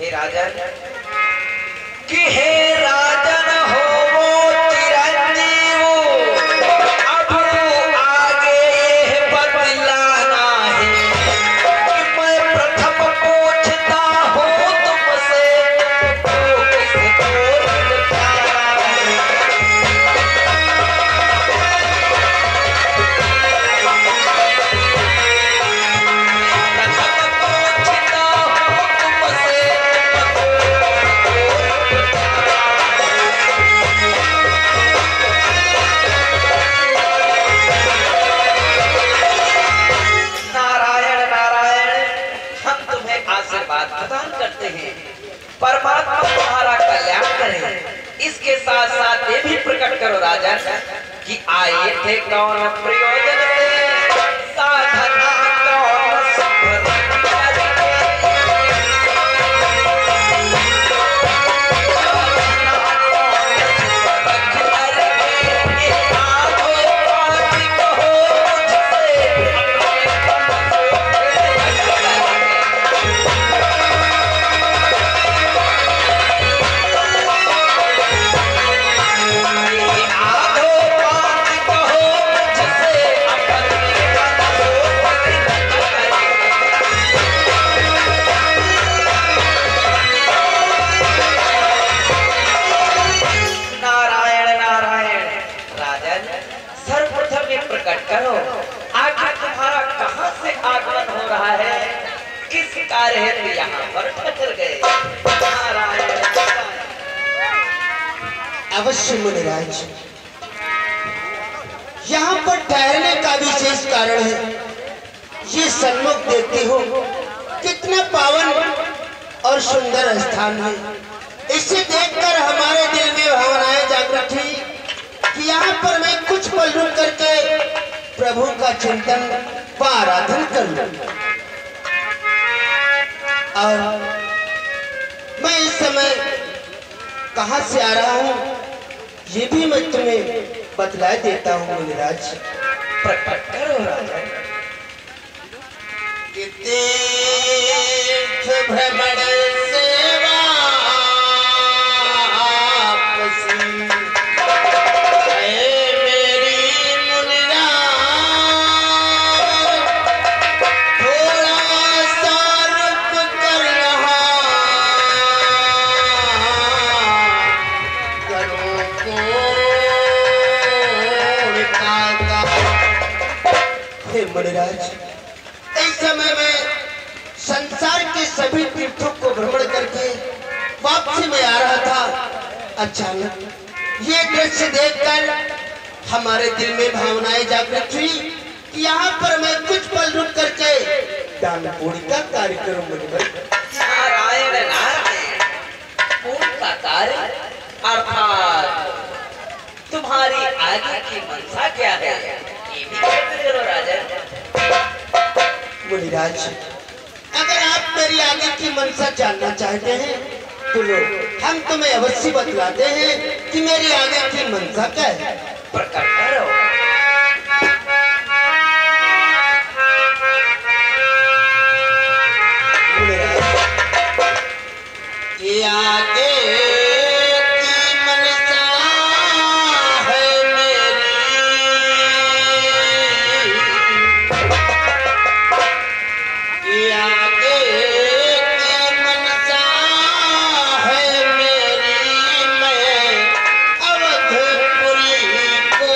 हे राजन कि हे राजन हो वो चिरंजीव, अब आगे ये बतलाना है कि मैं प्रथम पूछता हूँ तुमसे, तो किसको प्यारा है। प्रदान करते हैं, परमात्मा तुम्हारा कल्याण करे। इसके साथ साथ ये भी प्रकट करो राजा कि आए थे कौन प्रयोजन से, साधना कौन सुख करो। आखिर तुम्हारा कहां से आगमन हो रहा है, किस कार्य हेतु यहाँ पर ठहर गए? अवश्य मुनिराज, यहाँ पर ठहरने का विशेष कारण है। ये सन्मुख देखते हो कितना पावन और सुंदर स्थान है। इसे देखकर हमारे दिल में भावनाएं जागृत हुई कि यहाँ पर मैं कुछ पल रुक करके प्रभु का चिंतन व आराधन करूं। और मैं इस समय कहां से आ रहा हूं ये भी मैं तुम्हें बतला देता हूं मुनिराज। प्रकट करो राजा। तीर्थ भ्रमण सेवा मुनिराज, इस समय में संसार के सभी तीर्थों को भ्रमण करके वापसी में आ रहा था। अचानक ये दृश्य देखकर हमारे दिल में भावनाएं जागृत हुई कि यहाँ पर मैं कुछ पल रुक करके दान पुण्य का कार्य करूं। नारायण नारायण, पुण्य का कार्य अर्थात तुम्हारी आगे की मनसा क्या है, ये भी करो राजा। मुनिराज, अगर आप मेरी आगे की मनसा जानना चाहते हैं तो लो, हम तुम्हें अवश्य बतलाते हैं कि मेरी आगे की मनसा क्या है। प्रकट करो। ये आगे की मनसा है मेरी, ये आगे की मनसा है मेरी, मैं अवधपुरी को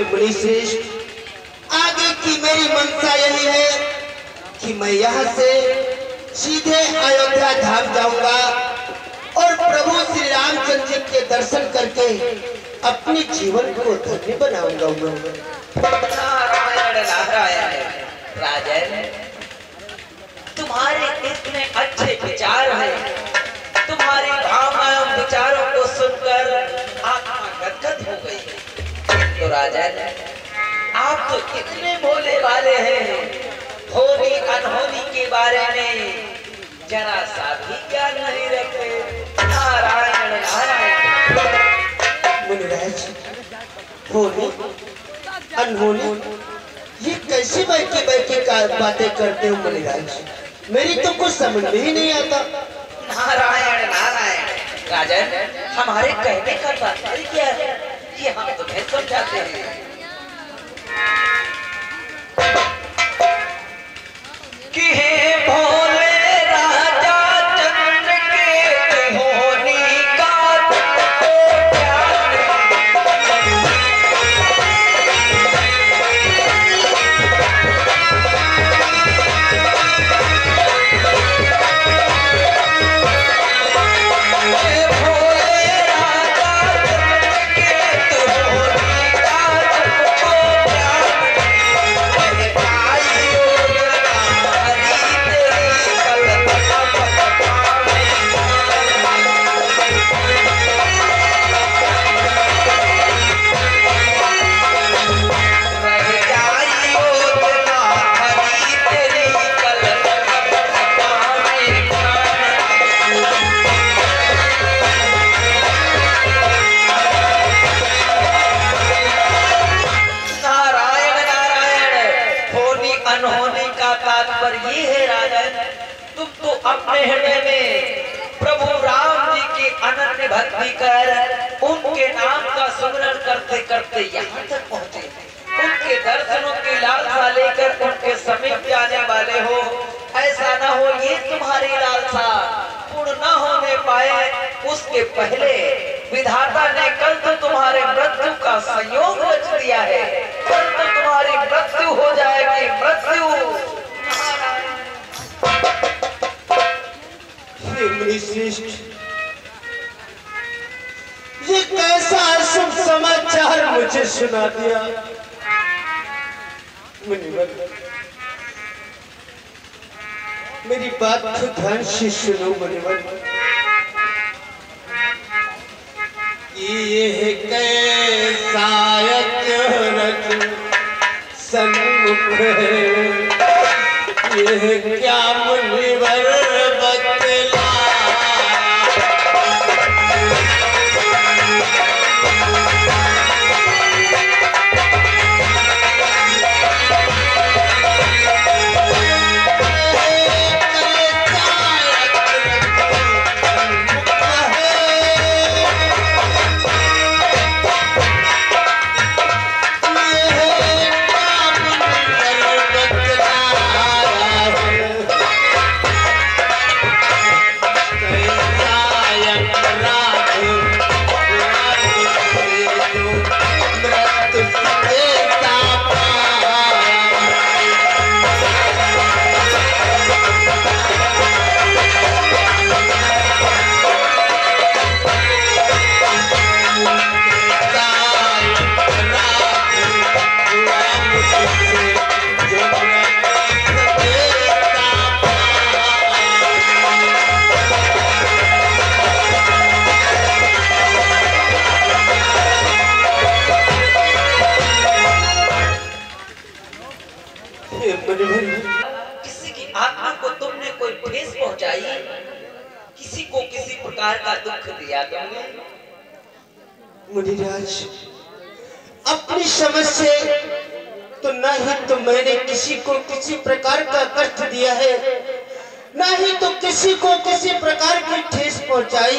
मुनि श्रेष्ठ, आगे की मेरी मंशा यही है कि मैं यहाँ से सीधे अयोध्या धाम जाऊंगा और प्रभु श्री रामचंद्र जी के दर्शन करके अपने जीवन को धन्य बनाऊंगा। नारायण नारायण। राजन, तुम्हारे इतने अच्छे विचार हैं, तुम्हारी भावनाओं विचारों को सुनकर आत्मा गदगद हो गई। तो राजन, आप तो इतने भोले वाले हैं, होनी अनहोनी के बारे में जरा सा भी ज्ञान नहीं रखते। नारायण नारायण। मुनिराज, होनी अनहोनी ये कैसी बैठी बैठी बातें करते हो मुनिराज? मेरी तो कुछ समझ में ही नहीं आता। नारायण नारायण। राजन, हमारे कहने का तात्पर्य क्या है ये हम तुम्हें समझाते हैं कि हे भोले राजा चंद्रकेतु होनी का तुमको ज्ञान। हे भोले राजा चंद्रकेतु होनी का तुमको ज्ञान। ये है राजन, तुम तो अपने हृदय में प्रभु राम जी की अनन्य भक्ति कर उनके नाम का सुमिरन करते करते यहाँ तक पहुँचे। उनके दर्शनों की लालसा लेकर उनके समीप जाने वाले हो। ऐसा ना हो ये तुम्हारी लालसा पूर्ण न होने पाए, उसके पहले विधाता ने कल तो तुम्हारे मृत्यु का संयोग रच दिया है, कल तो तुम्हारी मृत्यु हो जाएगी। मृत्यु श्रेष्ठ, ये कैसा अशुभ समाचार मुझे सुना दिया। मुनिवर, मेरी बात को ध्यान से सुनो मुनिवर। ये कैसा अचानक सन्मुख है, ये क्या मुनिवर बतला। किसी की आत्मा को तुमने कोई ठेस पहुंचाई, किसी को किसी प्रकार का दुख दिया तुमने? मुनिराज, अपनी समझ से तो न ही तो मैंने किसी को किसी प्रकार का कष्ट दिया है, न ही तो किसी को किसी प्रकार की ठेस पहुंचाई,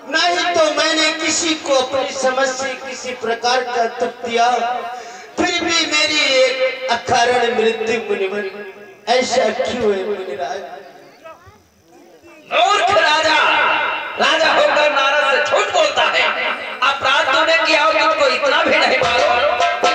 न ही तो मैंने किसी को अपनी समझ से किसी प्रकार का दुख दिया। फिर भी मेरी एक अकारण मृत्यु मुनिवर, ऐसा क्यों है मुनिराज? मूर्ख राजा, राजा होकर नारद से झूठ बोलता है। अपराध तूने किया हो, तुझको इतना भी नहीं मालूम?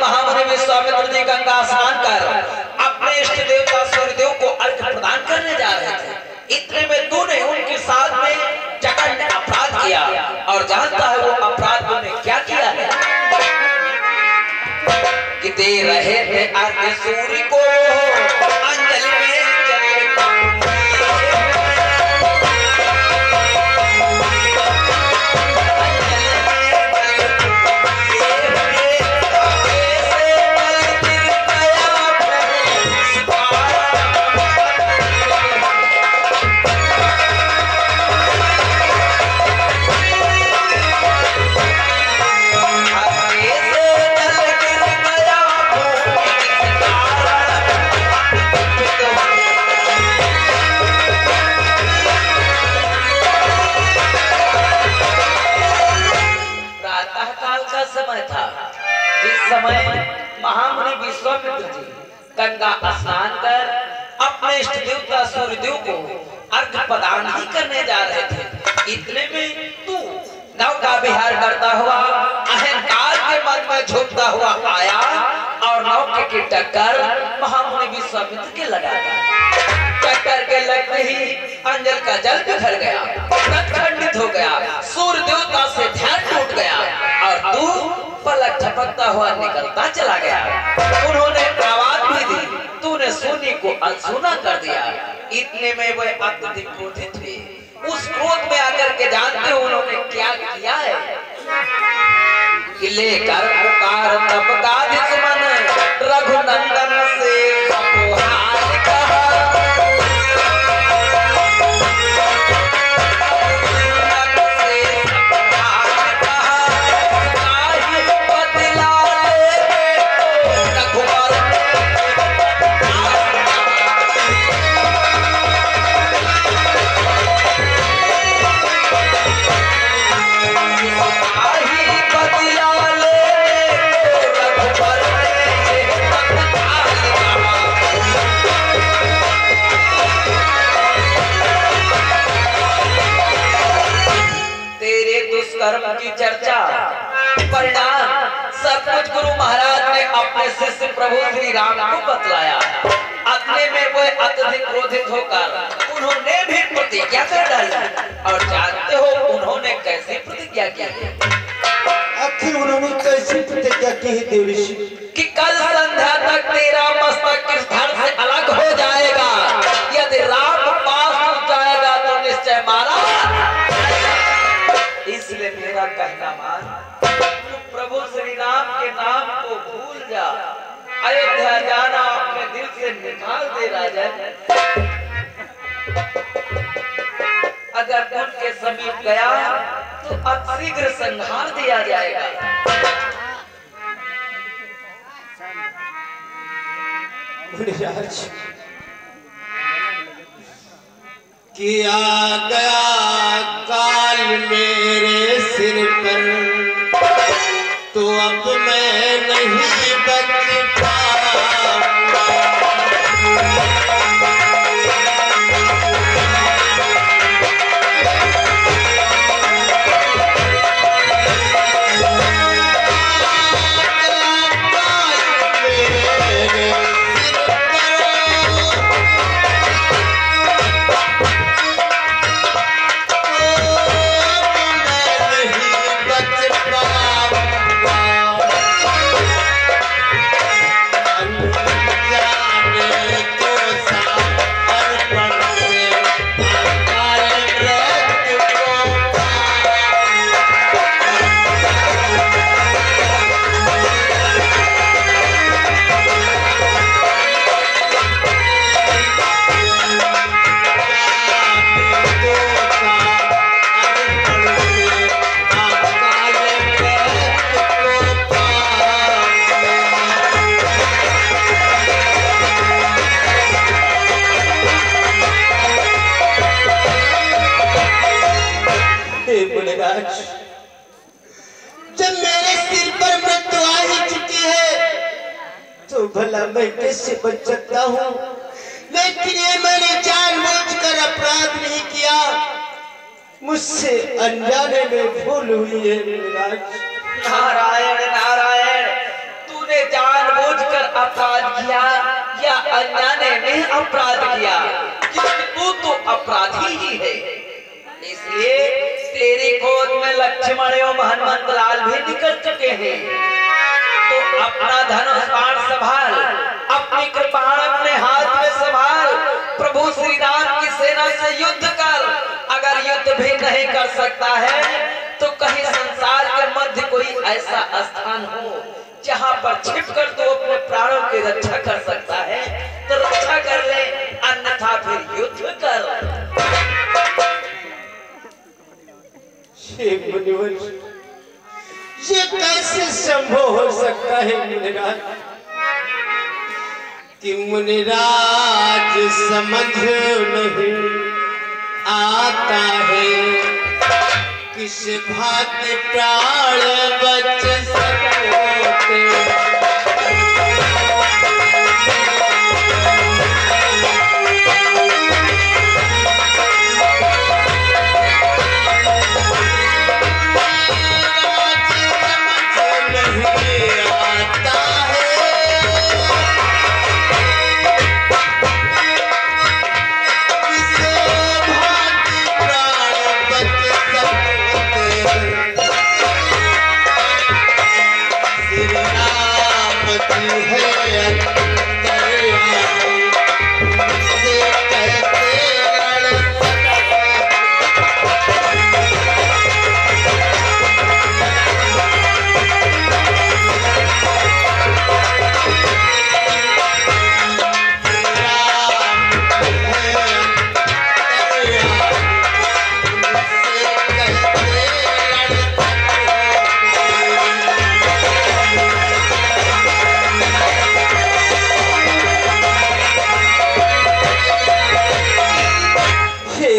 महामुनि विश्वामित्र जी गंगा स्नान कर अपने इष्ट देवता सूर्यदेव को अर्घ प्रदान करने जा रहे थे। इतने में तूने उनके साथ में जघन्य अपराध किया, और जानता है वो अपराध तूने क्या किया है? कि दे रहे थे अर्घ सूर्य को अंजलि में समय महामुनि विश्वामित्र जी गंगा स्नान कर अपने इष्ट देवता सूर्यदेव को अर्घ प्रदान ही करने जा रहे थे। इतने में तू नव का विहार करता हुआ अहंकार के मन में झोंकता हुआ आया और नव की टक्कर महामुनि विश्वामित्र के लगा। टक्कर के लगते ही अंजल का जल बिखर गया, खंडित हो गया, सूर्य देवता से ध्यान टूट गया और तू पलक झपकता हुआ निकलता चला गया। उन्होंने आवाज भी दी, तूने सुनी को अनसुना कर दिया। इतने में वह अत्यधिक क्रोधित थे। उस क्रोध में आकर के जानते हो उन्होंने क्या किया है? कि लेकर पुकार तब का दुश्मन रघुनंदन से अपहार कहा। कर्म की चर्चा परिणाम सब कुछ गुरु महाराज ने अपने शिष्य प्रभु श्री राम को बतलाया। अपने में वो अत्यधिक क्रोधित होकर उन्होंने भी प्रतिज्ञा कर डाली। और जानते हो उन्होंने कैसी प्रतिज्ञा की है? आखिर उन्होंने कैसी प्रतिज्ञा की है देव ऋषि? कि कल संध्या तक तेरा मस्तक इस धड़ से अलग हो जाएगा। यदि राम पास हो जाएगा तो निश्चय मारा। इसलिए मेरा कहना मान, तू प्रभु श्री राम के नाम को भूल जा। अयोध्या जाना अपने दिल से निकाल दे राजन। अगर उनके समीप गया तो अतिशीघ्र संहार दिया जाएगा। किया गया काल मेरे सिर पर, तो अब मैं नहीं बच जब मेरे सिर पर मृत्यु आ ही चुकी है तो भला मैं कैसे बच सकता हूँ? लेकिन ये मैंने जानबूझकर अपराध नहीं किया, मुझसे अनजाने में भूल हुई है। नारायण नारायण, तूने अपराध किया या अनजाने में अपराध किया, तू तो अपराधी ही है। इसलिए तेरी गोद में लक्ष्मण एवं हनुमंत लाल भी निकल चुके हैं। तो अपना धनुष बाण संभाल, अपनी कृपाण अपने हाथ में संभाल, प्रभु श्री राम की सेना से युद्ध कर। अगर युद्ध भी नहीं कर सकता है तो कहीं संसार के मध्य कोई ऐसा स्थान हो जहां पर छिपकर तू अपने प्राणों की रक्षा कर सकता है तो रक्षा कर ले, अन्यथा फिर युद्ध कर। ये कैसे संभव हो सकता है मुनिराज कि मुनिराज समझ नहीं आता है किस भांति प्राण बच सकते।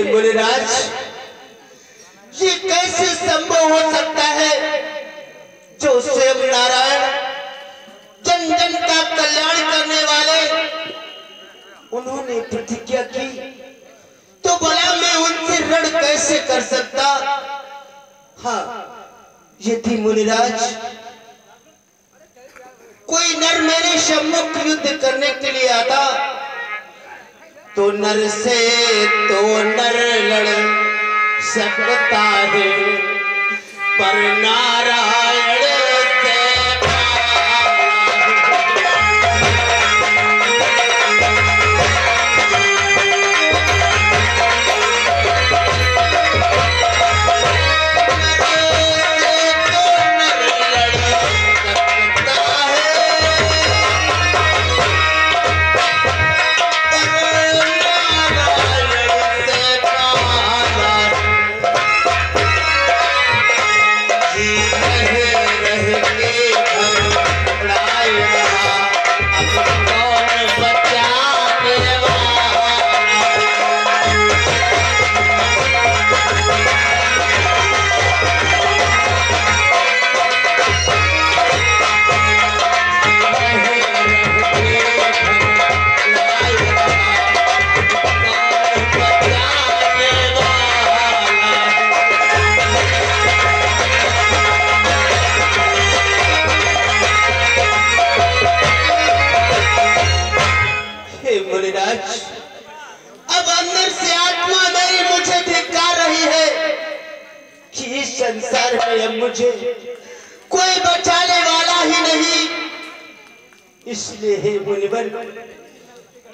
मुनिराज, ये कैसे संभव हो सकता है जो स्वयं नारायण जन जन का कल्याण करने वाले उन्होंने प्रतिज्ञा की, तो भला मैं उनसे ऋण कैसे कर सकता। हाँ, यदि मुनिराज कोई नर मेरे सम्मुख युद्ध करने के लिए आता तो नर से तो नर लड़ सकता है, पर नारायण से अब अंदर से आत्मा मेरी मुझे धिक्कार रही है कि इस संसार में अब मुझे कोई बचाने वाला ही नहीं। इसलिए हे मुनिवर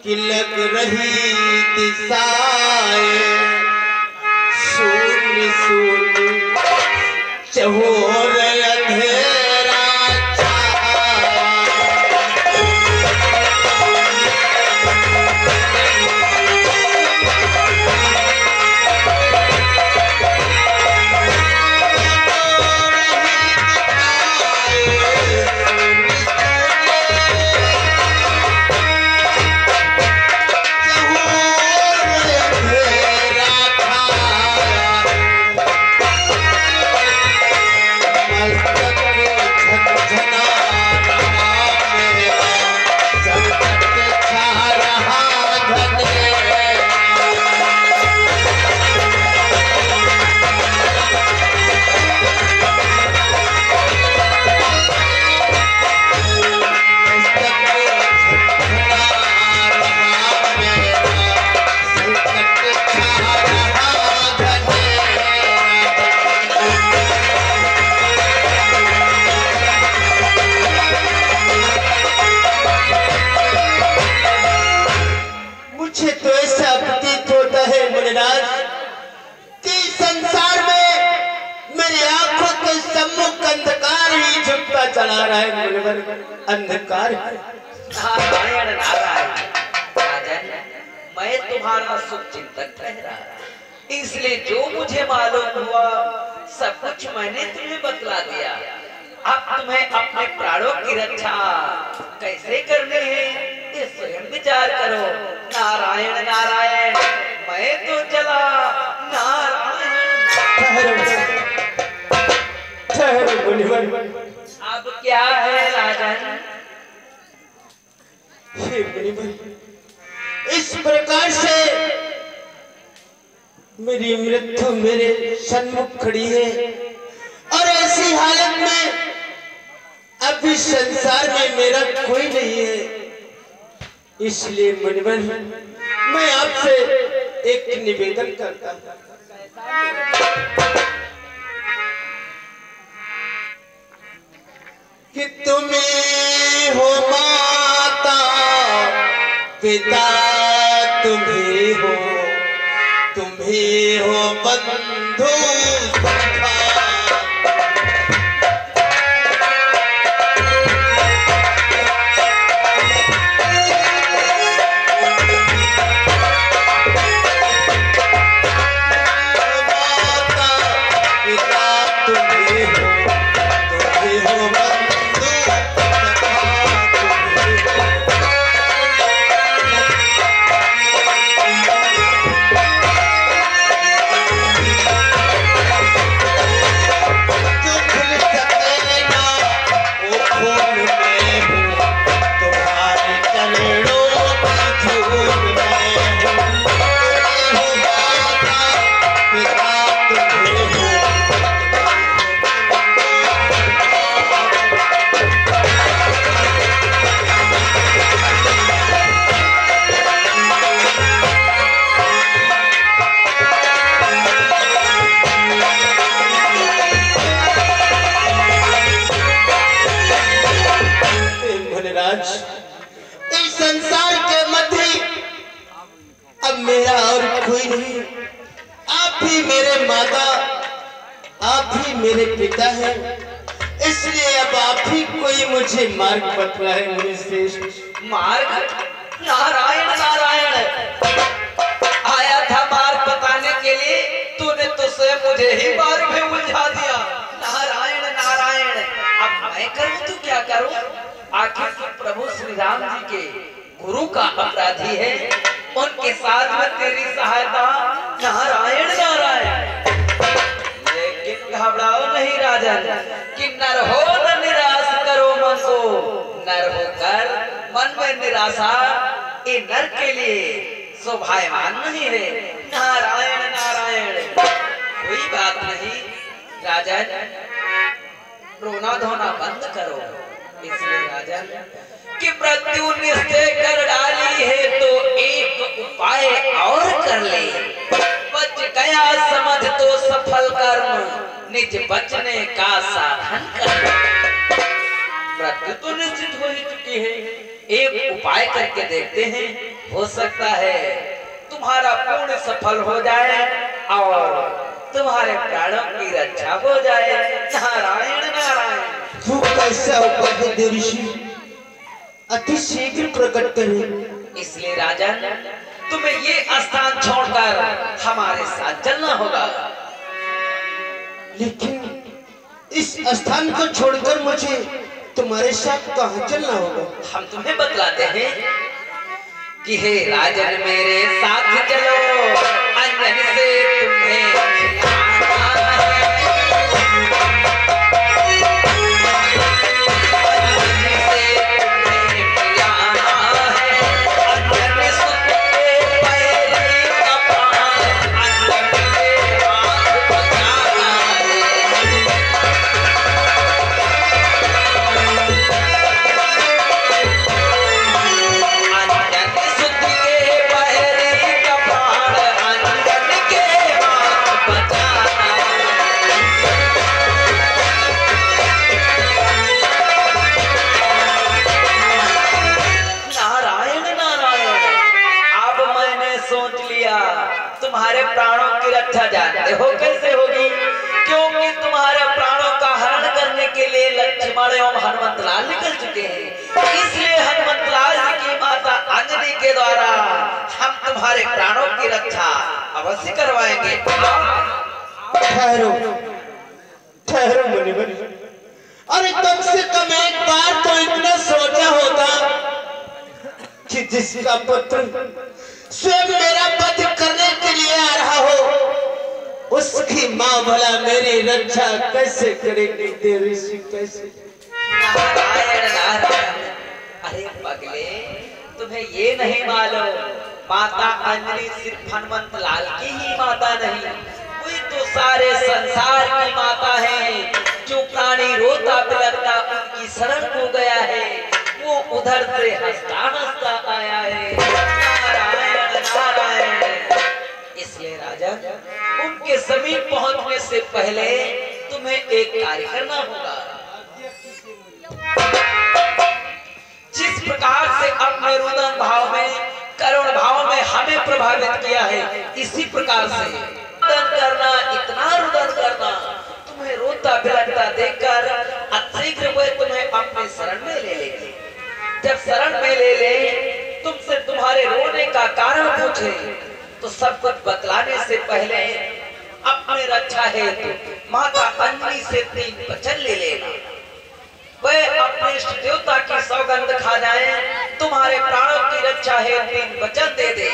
कि लग रही दिशाएं शून्य शून्य चहोर अंधेरा पर अंधकार है। नारायण नारायण। राजन, मैं तुम्हारा शुभ चिंतक रह रहा, इसलिए जो मुझे मालूम हुआ सब कुछ मैंने तुम्हें बतला दिया। अब तुम्हें अपने प्राणों की रक्षा कैसे करनी है ये स्वयं विचार करो। नारायण नारायण, मैं तो चला। नारायण। ठहरो मुनिवर। अब क्या है राजन? हे मुनिवर, इस प्रकार से मेरी मृत्यु मेरे सन्मुख खड़ी है और ऐसी हालत में अभी संसार में मेरा कोई नहीं है। इसलिए मुनिवर, मैं आपसे एक निवेदन करता हूँ कि तुम्हें हो माता पिता, तुम्हें हो बंधु इस संसार के मध्य अब मेरा और कोई नहीं। आप ही मेरे माता, आप ही मेरे पिता हैं। इसलिए अब आप ही कोई मुझे मार्ग बतलाए मुनि श्रेष्ठ। मार्ग? नारायण नारायण, आया था मार्ग बताने के लिए, तूने तो स्वयं मुझे ही मार्ग में उलझा दिया। नारायण नारायण, अब मैं करूं तो क्या करूं? आखिर प्रभु श्री राम जी के गुरु का अपराधी है, उनके साथ में तेरी सहायता। नारायण नारायण। लेकिन घबराओ नहीं राजन, कि नर हो न निराश करो मन को। नर होकर मन में निराशा ये नर के लिए शोभायमान नहीं है। नारायण नारायण। कोई बात नहीं राजन, रोना धोना बंद करो। इसलिए राजन कि मृत्यु निश्चय कर डाली है तो एक उपाय और कर ले। बच गया समझ तो सफल कर्म, निज बचने का साधन कर। मृत्यु तो निश्चित हो ही चुकी है, एक उपाय करके देखते हैं, हो सकता है तुम्हारा पूर्ण सफल हो जाए और तुम्हारे प्राणों की रक्षा हो जाए। नारायण नारायण। तू कैसा उपाय दे ऋषि, अति शीघ्र प्रकट करे। इसलिए राजन, तुम्हें ये स्थान छोड़कर हमारे साथ चलना होगा। लेकिन इस स्थान को छोड़कर मुझे तुम्हारे साथ कहाँ चलना होगा? हम तुम्हें बतलाते हैं कि हे राजन मेरे साथ चलो, अंजन से तुम्हें तुम्हारे प्राणों की रक्षा जानते हो कैसे होगी? क्योंकि तुम्हारे प्राणों का हरण करने के लिए लक्ष्मण लक्ष्मण एवं हनुमत लाल निकल चुके हैं। इसलिए हनुमत लाल जी की माता अंजनी के द्वारा हम तुम्हारे प्राणों की रक्षा अवश्य करवाएंगे। ठहरो ठहरो मुनिवर, अरे कम से कम एक बार तो इतना सोचा होता कि जिसका पुत्र स्वयं मेरा वध करने के लिए आ रहा हो, उसकी माँ भला मेरी रक्षा कैसे करेगी? देवी ऋषि कैसे? नारायण नारायण। अरे पगले, तुम्हें ये नहीं मालूम माता अंजनी सिर्फ हनुमत लाल की ही माता नहीं, कोई तो सारे संसार की माता है। जो प्राणी रोता बिलखता उनकी शरण को गया है, वो उधर से हंसता हंसता आया है। नारायण नारायण। इसलिए राजन, उनके समीप पहुंचने से पहले तुम्हें एक कार्य करना होगा। जिस प्रकार से अपने रुदन भाव में, करुण भाव में हमें प्रभावित किया है, इसी प्रकार से रुदन करना, इतना रुदन करना, तुम्हें रोता बिलखता देखकर अतिशीघ्र वे तुम्हें अपने शरण में ले लेंगे। जब शरण में ले ले, तुमसे तुम्हारे रोने का कारण पूछे, तो सब कुछ बतलाने से पहले अपने रक्षा हेतु माता अंजनी से 3 वचन ले लेना। वह अपने इष्ट देवता की सौगंध खा जाए, तुम्हारे प्राणों की रक्षा हेतु 3 वचन दे दे।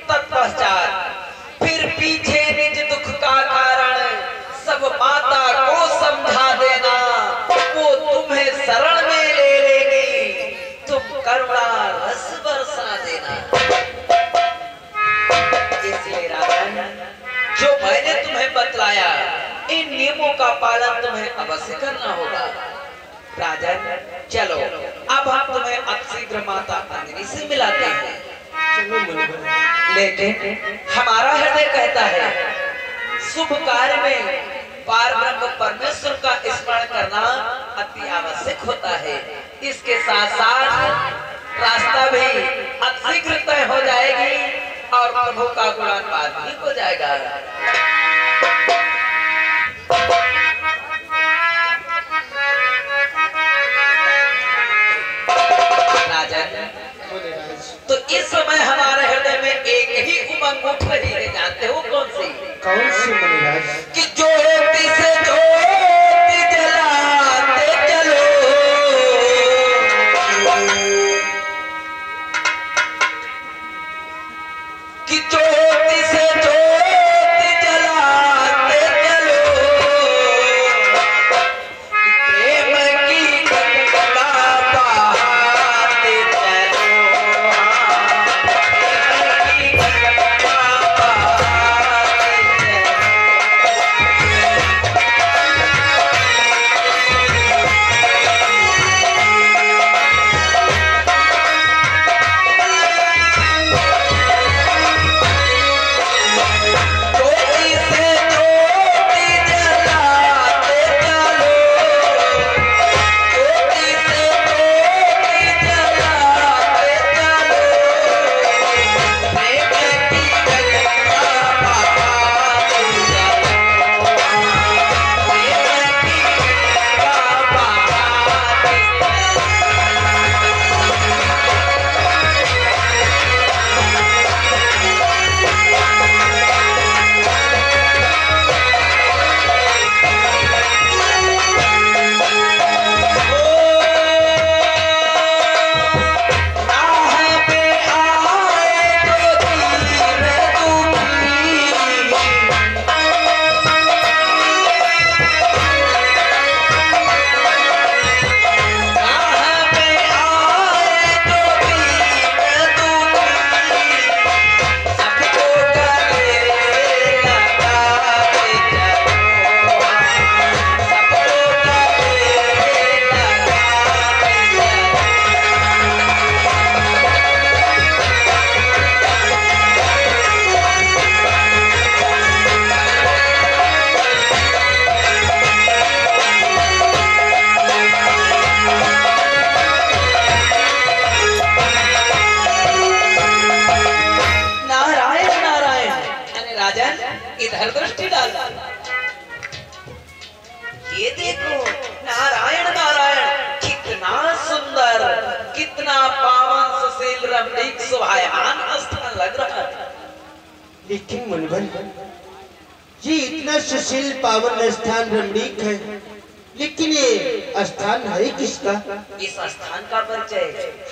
तत्पश्चात फिर पीछे निज दुख का कारण सब माता को समझा देना, वो तुम्हें शरण में ले लेगी, तुम करुणा रस बरसा देना। इसलिए राजन, जो मैंने तुम्हें बतलाया, इन नियमों का पालन तुम्हें अवश्य करना होगा। राजन चलो, अब हम तुम्हें अतिशीघ्र माता अंजनी से मिलाते हैं। लेकिन हमारा हृदय कहता है, शुभ कार्य में पारब्रह्म परमेश्वर का स्मरण करना अति आवश्यक होता है। इसके साथ साथ रास्ता भी अतिशीघ्र तय हो जाएगी और प्रभु का गुणानुवाद भी हो जाएगा। राजन, तो इस समय हमारे हृदय में एक ही उमंग उठ रही है, जानते हो कौन सी? कौन सी मुनिराज? कि ज्योति से ज्योति जलाते चलो, कि ज्योति से ज्योति जलाते चलो, प्रेम की गंगा बहाते चलो, प्रेम की गंगा बहाते चलो। लेकिन मुनिवर, ये इतना सुशील पावन स्थान रमणीक है, लेकिन ये स्थान है किसका? इस स्थान का परिचय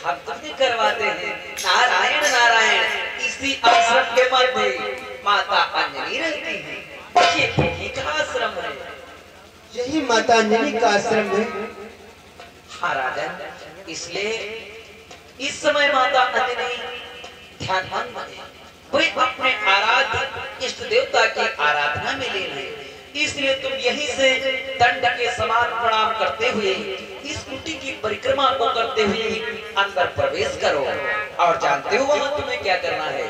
हम तुम्हें करवाते हैं। नारायण नारायण, इसी आश्रम के मध्य माता अंजनी रहती है। ये इन्हीं का आश्रम है। यही माता अंजनी का आश्रम है। हाँ राजन, इसलिए इस समय माता अंजनी ध्यानमग्न है। वे अपने आराध्य इष्ट देवता की आराधना में लीन है। इसलिए तुम यहीं से दंड के समान प्रणाम करते हुए इस कुटी की परिक्रमा को करते हुए अंदर प्रवेश करो। और जानते हो वहां तुम्हें क्या करना है?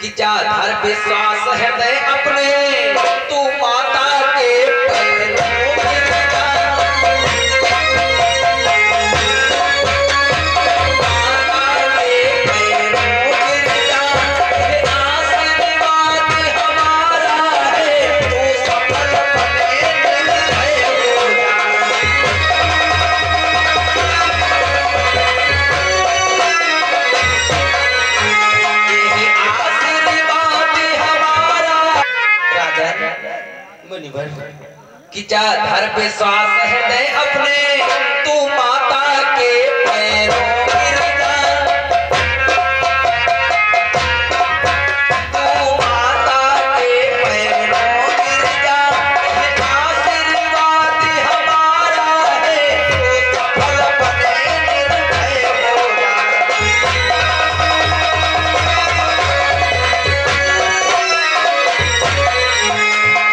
कि जा धर विश्वास हृदय अपने, तू माता के पैरों कि जा धर विश्वास हृदय अपने, तू माता के पैरों गिर जा। तू माता के पैरों गिर जा, आशीर्वाद हमारा है, तू सफल बने निर्भय हो जा।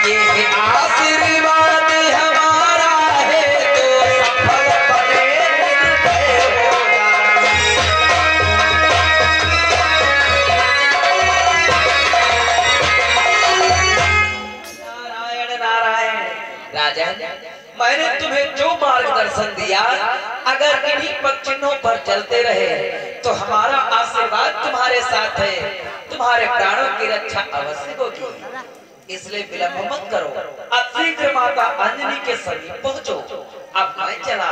ये आशीर्वाद हमारा है, तो सफल बने निर्भय हो जा। नारायण नारायण। राजन, मैंने तुम्हें जो मार्गदर्शन दिया, अगर इन्हीं पद चिन्हों पर चलते रहे तो हमारा आशीर्वाद तुम्हारे साथ है। तुम्हारे प्राणों की रक्षा अवश्य होगी। इसलिए विलंब मत करो, अब शीघ्र माता अंजनी के समीप पहुंचो। अब मैं चला।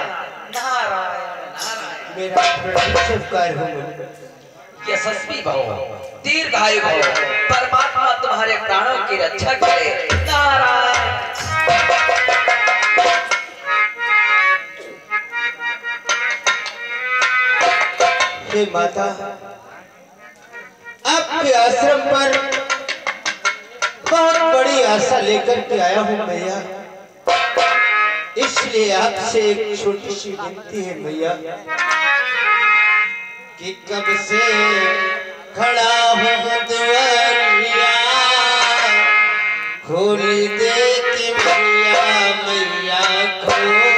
नारायण नारायण। मेरा प्रणव हो। यशस्वी भव, दीर्घायु भव, परमात्मा तुम्हारे प्राणों की रक्षा करे। नारायण। हे माता, आपके आश्रम पर बहुत बड़ी आशा लेकर के आया हूँ मैया। इसलिए आपसे एक छोटी सी विनती है मैया, कि कब से खड़ा हूँ दुआरिया, खोल दे के मैया, मैया खोल